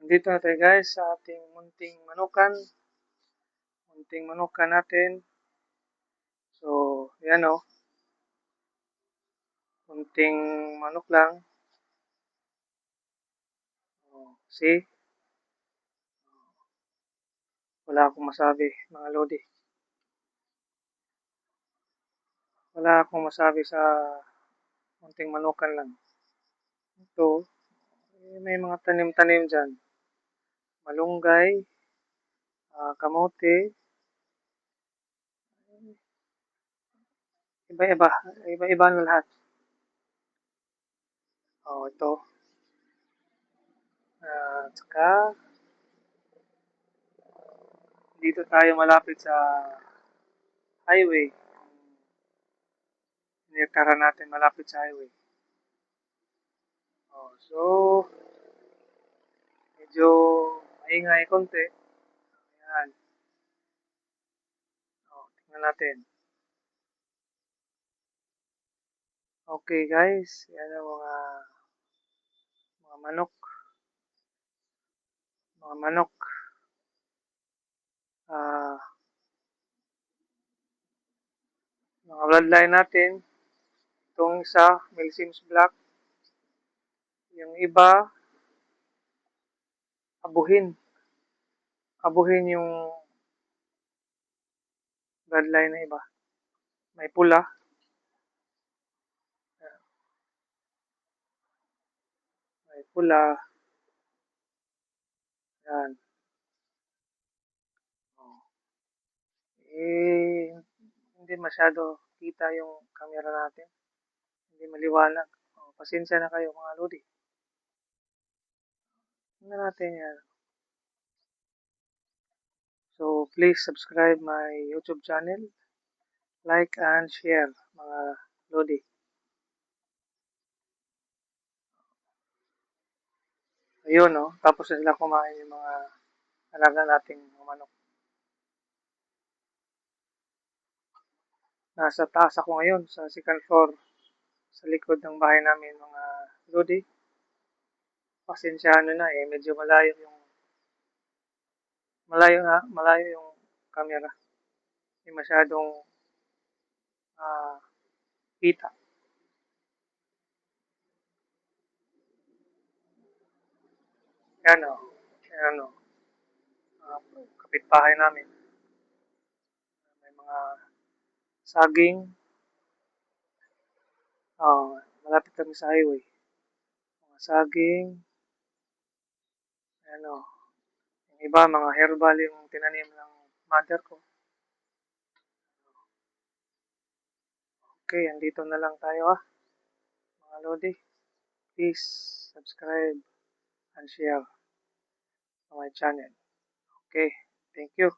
Dito na tayo guys sa ating munting manukan. Munting manukan natin. So, yan o. Munting manok lang. See? Wala akong masabi mga lodi. Wala akong masabi sa munting manukan lang. Ito, may mga tanim-tanim dyan. Malunggay, kamote, iba-iba. Iba-iba na lahat. Ito. Tsaka, dito tayo malapit sa highway. Nitara natin malapit sa highway. So, medyo maingay konti. Ayan. Tingnan natin. Okay guys, yan ang mga manok. Mga manok. Mga bloodline natin. Itong isa, Milsim's Black. Yung iba, abuhin. Abuhin yung bloodline na iba. May pula. May pula. Yan. Hindi masyado kita yung camera natin. Hindi maliwanag. Pasensya na kayo mga lodi. Tingnan natin yan. So, please subscribe my YouTube channel. Like and share mga lodi. Ayun, no? Tapos na sila kumain yung mga alaga nating mga manok. Nasa taas ako ngayon sa second floor sa likod ng bahay namin mga lodi. Pasensyahan nyo na medyo malayo yung camera. Hindi masyadong kita. Yan o. Yan o. Kapitbahay namin. May mga saging. Malapit kami sa highway. Mga saging. Yan o. Yung iba, mga herbal yung tinanim ng mother ko. Okay, andito na lang tayo mga lodi. Please subscribe and share my channel. Okay, thank you.